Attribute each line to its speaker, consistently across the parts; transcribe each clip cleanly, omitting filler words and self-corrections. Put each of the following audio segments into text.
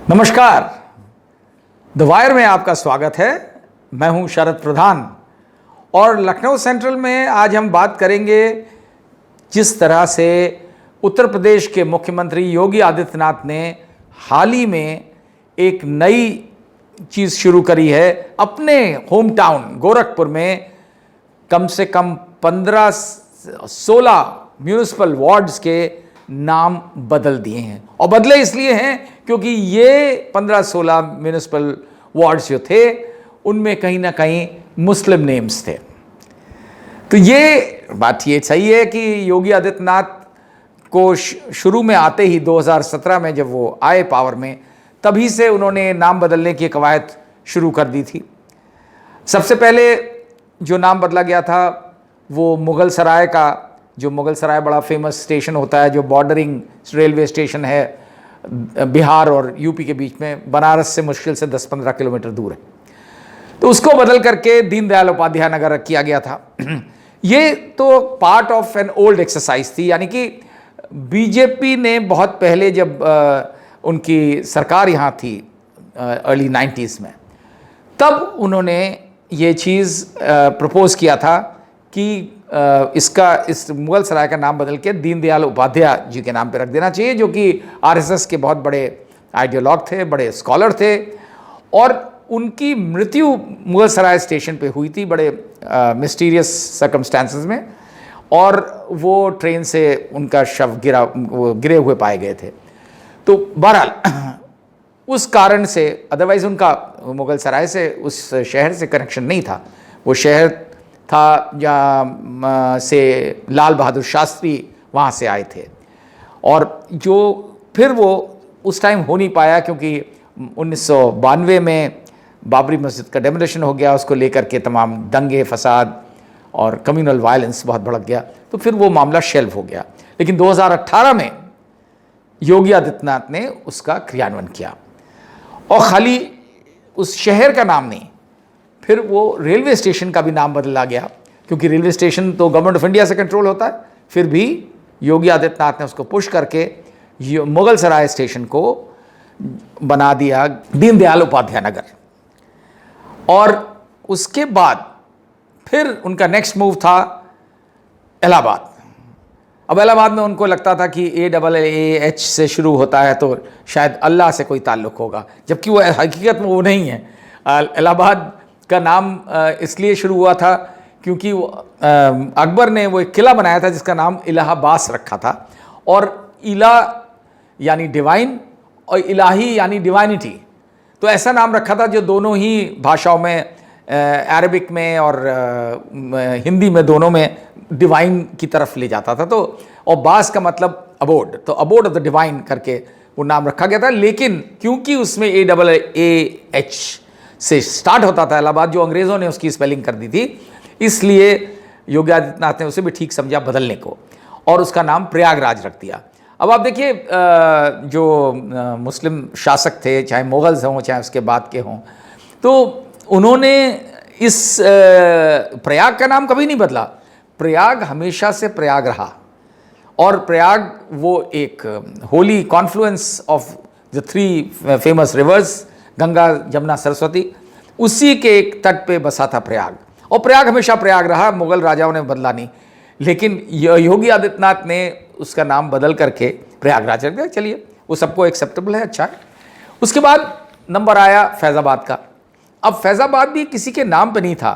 Speaker 1: नमस्कार, the wire में आपका स्वागत है। मैं हूं शरद प्रधान और लखनऊ सेंट्रल में आज हम बात करेंगे जिस तरह से उत्तर प्रदेश के मुख्यमंत्री योगी आदित्यनाथ ने हाल ही में एक नई चीज़ शुरू करी है। अपने होम टाउन गोरखपुर में कम से कम 15-16 म्यूनिसिपल वार्ड्स के नाम बदल दिए हैं और बदले इसलिए हैं क्योंकि ये 15-16 म्यूनिसिपल वार्ड्स जो थे उनमें कहीं ना कहीं मुस्लिम नेम्स थे। तो ये बात ये सही है कि योगी आदित्यनाथ को शुरू में आते ही 2017 में जब वो आए पावर में, तभी से उन्होंने नाम बदलने की कवायद शुरू कर दी थी। सबसे पहले जो नाम बदला गया था वो मुगल सराय का, जो मुगल सराय बड़ा फेमस स्टेशन होता है जो बॉर्डरिंग रेलवे स्टेशन है बिहार और यूपी के बीच में, बनारस से मुश्किल से 10-15 किलोमीटर दूर है, तो उसको बदल करके दीनदयाल उपाध्याय नगर किया गया था। ये तो part of an old exercise थी, यानी कि बीजेपी ने बहुत पहले जब उनकी सरकार यहाँ थी अर्ली 90s में, तब उन्होंने ये चीज़ प्रपोज किया था कि इस मुगल सराय का नाम बदल के दीनदयाल उपाध्याय जी के नाम पे रख देना चाहिए, जो कि आरएसएस के बहुत बड़े आइडियोलॉग थे, बड़े स्कॉलर थे। और उनकी मृत्यु मुगल सराय स्टेशन पे हुई थी बड़े मिस्टीरियस सर्कमस्टांसेस में, और वो ट्रेन से उनका शव गिरे हुए पाए गए थे। तो बहरहाल उस कारण से, अदरवाइज़ उनका मुगल सराय से, उस शहर से कनेक्शन नहीं था। वो शहर था जहाँ से लाल बहादुर शास्त्री वहाँ से आए थे, और जो फिर वो उस टाइम हो नहीं पाया क्योंकि 1992 में बाबरी मस्जिद का डेमोलिशन हो गया, उसको लेकर के तमाम दंगे फसाद और कम्युनल वायलेंस बहुत भड़क गया, तो फिर वो मामला शेल्व हो गया। लेकिन 2018 में योगी आदित्यनाथ ने उसका क्रियान्वयन किया, और खाली उस शहर का नाम नहीं, फिर वो रेलवे स्टेशन का भी नाम बदला गया, क्योंकि रेलवे स्टेशन तो गवर्नमेंट ऑफ इंडिया से कंट्रोल होता है। फिर भी योगी आदित्यनाथ ने उसको पुश करके मुगल सराय स्टेशन को बना दिया दीनदयाल उपाध्याय नगर। और उसके बाद फिर उनका नेक्स्ट मूव था इलाहाबाद। अब इलाहाबाद में उनको लगता था कि AAAH से शुरू होता है तो शायद अल्लाह से कोई ताल्लुक़ होगा, जबकि वो हकीकत में वो नहीं है। इलाहाबाद का नाम इसलिए शुरू हुआ था क्योंकि अकबर ने वो एक किला बनाया था जिसका नाम इलाहाबास रखा था, और इला यानी डिवाइन और इलाही यानी डिवाइनिटी, तो ऐसा नाम रखा था जो दोनों ही भाषाओं में, अरबिक में और हिंदी में, दोनों में डिवाइन की तरफ ले जाता था। तो और बास का मतलब अबोर्ड, तो अबोर्ड ऑफ द डिवाइन करके वो नाम रखा गया था। लेकिन क्योंकि उसमें AAAH से स्टार्ट होता था इलाहाबाद, जो अंग्रेज़ों ने उसकी स्पेलिंग कर दी थी, इसलिए योगी आदित्यनाथ ने उसे भी ठीक समझा बदलने को, और उसका नाम प्रयागराज रख दिया। अब आप देखिए, जो मुस्लिम शासक थे, चाहे मुगल्स हों चाहे उसके बाद के हों, तो उन्होंने इस प्रयाग का नाम कभी नहीं बदला। प्रयाग हमेशा से प्रयाग रहा, और प्रयाग वो एक Holi Confluence of the 3 famous reverse, Ganga Jamuna Saraswati, उसी के एक तट पे बसा था प्रयाग, और प्रयाग हमेशा प्रयाग रहा, मुगल राजाओं ने बदला नहीं। लेकिन योगी आदित्यनाथ ने उसका नाम बदल करके प्रयागराज रख दिया। चलिए, वो सबको एक्सेप्टेबल है, अच्छा है। उसके बाद नंबर आया फैज़ाबाद का। अब फैज़ाबाद भी किसी के नाम पे नहीं था।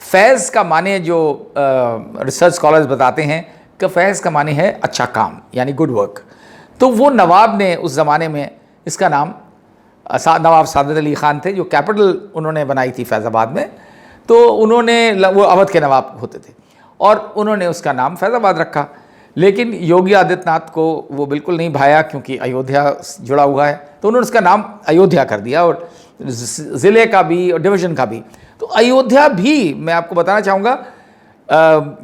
Speaker 1: फैज़ का माने, जो रिसर्च स्कॉलर्स बताते हैं कि फैज़ का माने है अच्छा काम, यानी गुड वर्क। तो वो नवाब ने उस ज़माने में इसका नाम, नवाब सादत अली ख़ान थे जो कैपिटल उन्होंने बनाई थी फैज़ाबाद में, तो उन्होंने, वो अवध के नवाब होते थे, और उन्होंने उसका नाम फैज़ाबाद रखा। लेकिन योगी आदित्यनाथ को वो बिल्कुल नहीं भाया क्योंकि अयोध्या जुड़ा हुआ है, तो उन्होंने उसका नाम अयोध्या कर दिया, और ज़िले का भी और डिवीज़न का भी। तो अयोध्या भी, मैं आपको बताना चाहूँगा,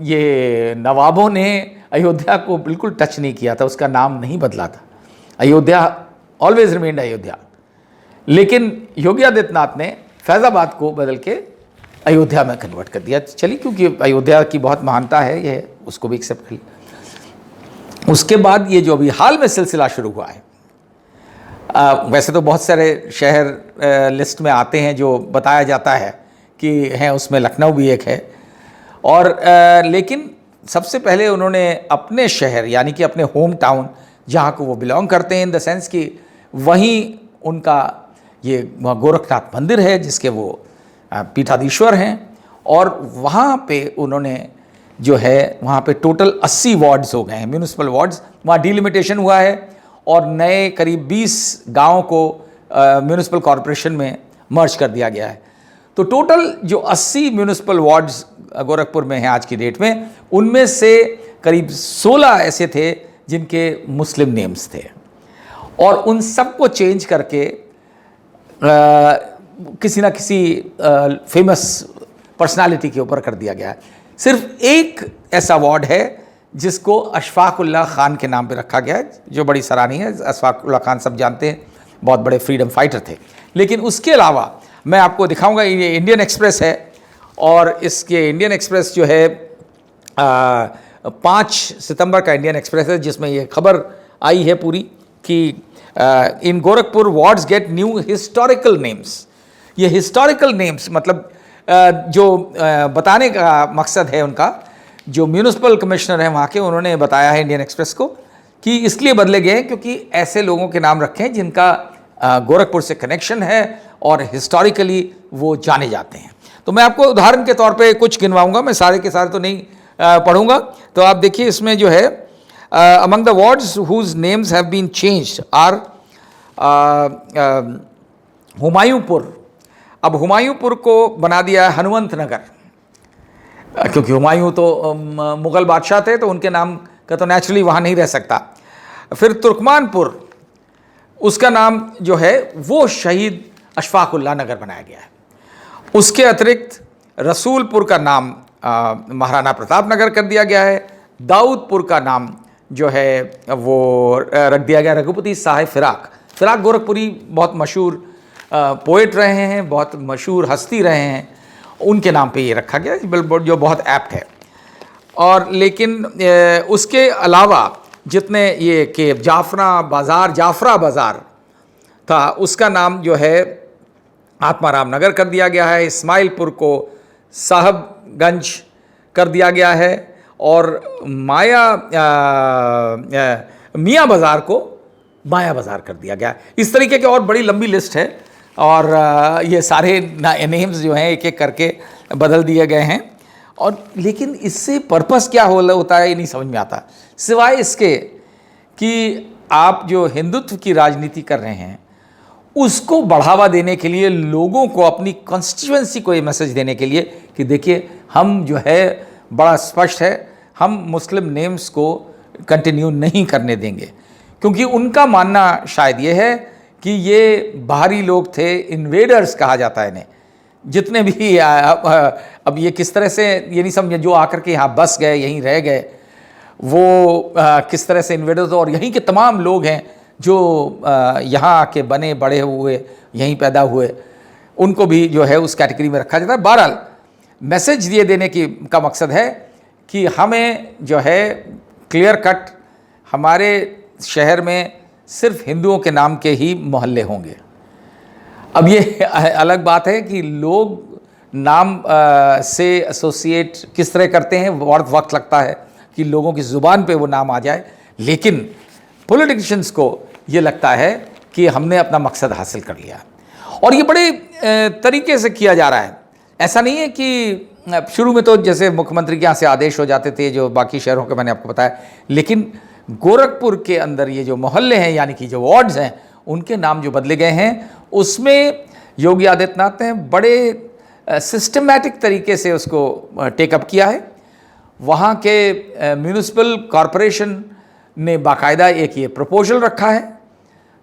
Speaker 1: ये नवाबों ने अयोध्या को बिल्कुल टच नहीं किया था, उसका नाम नहीं बदला था। Ayodhya always remained Ayodhya. लेकिन योगी आदित्यनाथ ने फैज़ाबाद को बदल के अयोध्या में कन्वर्ट कर दिया। चलिए, क्योंकि अयोध्या की बहुत महानता है, ये उसको भी एक्सेप्ट कर लिया। उसके बाद ये जो अभी हाल में सिलसिला शुरू हुआ है, वैसे तो बहुत सारे शहर लिस्ट में आते हैं जो बताया जाता है कि हैं, उसमें लखनऊ भी एक है। और लेकिन सबसे पहले उन्होंने अपने शहर यानी कि अपने होम टाउन जहाँ को वो बिलोंग करते हैं, इन द सेंस कि वहीं उनका ये गोरखनाथ मंदिर है जिसके वो पीठाधीश्वर हैं, और वहाँ पे उन्होंने जो है वहाँ पे टोटल 80 वार्ड्स हो गए हैं, म्यूनिसिपल वार्ड्स। वहाँ डिलिमिटेशन हुआ है और नए करीब 20 गाँव को म्यूनिसिपल कॉरपोरेशन में मर्ज कर दिया गया है। तो टोटल जो 80 म्यूनिसिपल वार्ड्स गोरखपुर में हैं आज की डेट में, उनमें से करीब 16 ऐसे थे जिनके मुस्लिम नेम्स थे, और उन सबको चेंज करके किसी ना किसी फेमस पर्सनालिटी के ऊपर कर दिया गया है। सिर्फ एक ऐसा वार्ड है जिसको अशफाक उल्लाह खान के नाम पे रखा गया है, जो बड़ी सराहनीय है। अशफाक उल्लाह खान सब जानते हैं, बहुत बड़े फ्रीडम फाइटर थे। लेकिन उसके अलावा मैं आपको दिखाऊंगा, ये इंडियन एक्सप्रेस है, और इसके इंडियन एक्सप्रेस जो है 5 सितंबर का इंडियन एक्सप्रेस है, जिसमें ये खबर आई है पूरी कि in Gorakhpur wards get new historical names. ये हिस्टोरिकल नेम्स मतलब जो बताने का मकसद है उनका, जो म्यूनिसिपल कमिश्नर हैं वहाँ के, उन्होंने बताया है इंडियन एक्सप्रेस को कि इसलिए बदले गए क्योंकि ऐसे लोगों के नाम रखे हैं जिनका गोरखपुर से कनेक्शन है और हिस्टोरिकली वो जाने जाते हैं। तो मैं आपको उदाहरण के तौर पे कुछ गिनवाऊंगा, मैं सारे के सारे तो नहीं पढ़ूंगा। तो आप देखिए इसमें जो है among the wards whose names have been changed are Humayunpur. अब हुमायूंपुर को बना दिया हनुमंत नगर, क्योंकि हुमायूं तो मुग़ल बादशाह थे, तो उनके नाम का तो नेचुरली वहाँ नहीं रह सकता। फिर तुर्कमानपुर, उसका नाम जो है वो शहीद अशफाक उल्लाह नगर बनाया गया है। उसके अतिरिक्त रसूलपुर का नाम महाराणा प्रताप नगर कर दिया गया है। दाऊदपुर का नाम जो है वो रख दिया गया रघुपति साहेब फिराक। फिराक गोरखपुरी बहुत मशहूर पोएट रहे हैं, बहुत मशहूर हस्ती रहे हैं, उनके नाम पे ये रखा गया, जो बहुत ऐप्ट है। और लेकिन उसके अलावा जितने ये कि जाफरा बाज़ार था, उसका नाम जो है आत्माराम नगर कर दिया गया है। इस्माइलपुर को साहबगंज कर दिया गया है, और मियाँ बाज़ार को माया बाज़ार कर दिया गया। इस तरीके की और बड़ी लंबी लिस्ट है, और ये सारे नेम्स जो हैं एक एक करके बदल दिए गए हैं। और लेकिन इससे पर्पस क्या होता है ये नहीं समझ में आता, सिवाय इसके कि आप जो हिंदुत्व की राजनीति कर रहे हैं उसको बढ़ावा देने के लिए, लोगों को अपनी कॉन्स्टिट्यूएंसी को ये मैसेज देने के लिए कि देखिए हम जो है बड़ा स्पष्ट है, हम मुस्लिम नेम्स को कंटिन्यू नहीं करने देंगे। क्योंकि उनका मानना शायद ये है कि ये बाहरी लोग थे, इन्वेडर्स कहा जाता है इन्हें, जितने भी अब ये किस तरह से ये नहीं समझे जो आकर के यहाँ बस गए, यहीं रह गए, वो किस तरह से इन्वेडर्स, और यहीं के तमाम लोग हैं जो यहाँ आके बने बड़े हुए, यहीं पैदा हुए, उनको भी जो है उस कैटेगरी में रखा जाता है। बहरहाल मैसेज ये देने का मकसद है कि हमें जो है क्लियर कट हमारे शहर में सिर्फ हिंदुओं के नाम के ही मोहल्ले होंगे। अब ये अलग बात है कि लोग नाम से एसोसिएट किस तरह करते हैं, बहुत वक्त लगता है कि लोगों की ज़ुबान पे वो नाम आ जाए, लेकिन पॉलिटिशियंस को ये लगता है कि हमने अपना मकसद हासिल कर लिया। और ये बड़े तरीके से किया जा रहा है। ऐसा नहीं है कि शुरू में तो जैसे मुख्यमंत्री के यहाँ से आदेश हो जाते थे, जो बाकी शहरों के मैंने आपको बताया, लेकिन गोरखपुर के अंदर ये जो मोहल्ले हैं यानी कि जो वार्ड्स हैं, उनके नाम जो बदले गए हैं, उसमें योगी आदित्यनाथ ने बड़े सिस्टमैटिक तरीके से उसको टेकअप किया है। वहाँ के म्यूनिसिपल कॉरपोरेशन ने बाकायदा एक ये प्रपोजल रखा है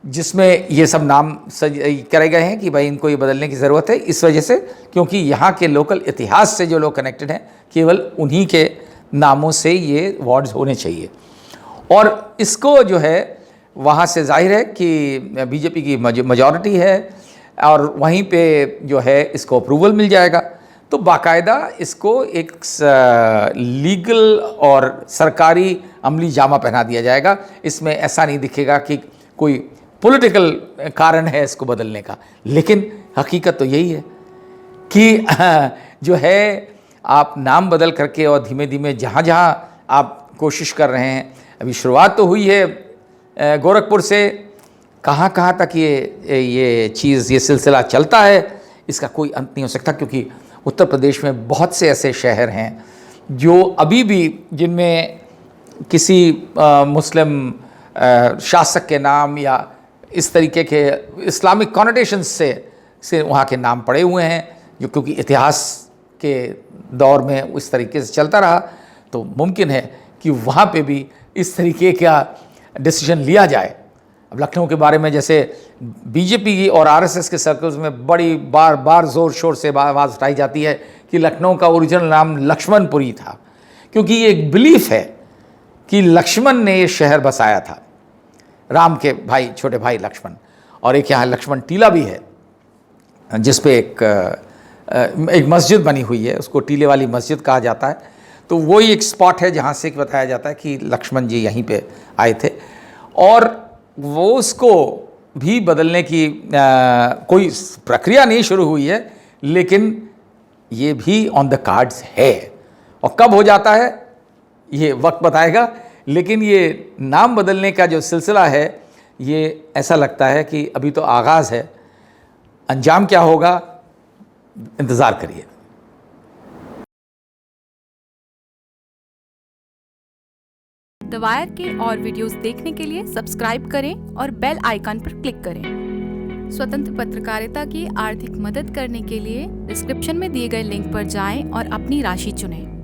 Speaker 1: जिसमें ये सब नाम करे गए हैं कि भाई इनको ये बदलने की ज़रूरत है, इस वजह से क्योंकि यहाँ के लोकल इतिहास से जो लोग कनेक्टेड हैं, केवल उन्हीं के नामों से ये वार्ड्स होने चाहिए। और इसको जो है वहाँ से जाहिर है कि बीजेपी की मेजॉरिटी है, और वहीं पे जो है इसको अप्रूवल मिल जाएगा। तो बाकायदा इसको एक लीगल और सरकारी अमली जामा पहना दिया जाएगा। इसमें ऐसा नहीं दिखेगा कि कोई पॉलिटिकल कारण है इसको बदलने का, लेकिन हकीकत तो यही है कि जो है आप नाम बदल करके और धीमे धीमे जहाँ जहाँ आप कोशिश कर रहे हैं, अभी शुरुआत तो हुई है गोरखपुर से, कहाँ कहाँ तक ये चीज़, ये सिलसिला चलता है, इसका कोई अंत नहीं हो सकता, क्योंकि उत्तर प्रदेश में बहुत से ऐसे शहर हैं जो अभी भी, जिनमें किसी मुस्लिम शासक के नाम या इस तरीके के इस्लामिक कॉनोटेशंस से वहाँ के नाम पड़े हुए हैं, जो क्योंकि इतिहास के दौर में उस तरीके से चलता रहा, तो मुमकिन है कि वहाँ पे भी इस तरीके का डिसीजन लिया जाए। अब लखनऊ के बारे में जैसे बीजेपी और आरएसएस के सर्कल्स में बड़ी बार बार ज़ोर शोर से आवाज़ उठाई जाती है कि लखनऊ का ओरिजिनल नाम लक्ष्मणपुरी था, क्योंकि ये एक बिलीफ है कि लक्ष्मण ने ये शहर बसाया था, राम के भाई, छोटे भाई लक्ष्मण। और एक यहाँ लक्ष्मण टीला भी है जिस पे एक मस्जिद बनी हुई है, उसको टीले वाली मस्जिद कहा जाता है। तो वही एक स्पॉट है जहाँ से बताया जाता है कि लक्ष्मण जी यहीं पे आए थे, और वो उसको भी बदलने की कोई प्रक्रिया नहीं शुरू हुई है, लेकिन ये भी ऑन द कार्ड्स है। और कब हो जाता है ये वक्त बताएगा, लेकिन ये नाम बदलने का जो सिलसिला है, ये ऐसा लगता है कि अभी तो आगाज़ है, अंजाम क्या होगा इंतज़ार करिए।
Speaker 2: द वायर के और वीडियोस देखने के लिए सब्सक्राइब करें और बेल आइकन पर क्लिक करें। स्वतंत्र पत्रकारिता की आर्थिक मदद करने के लिए डिस्क्रिप्शन में दिए गए लिंक पर जाएं और अपनी राशि चुनें।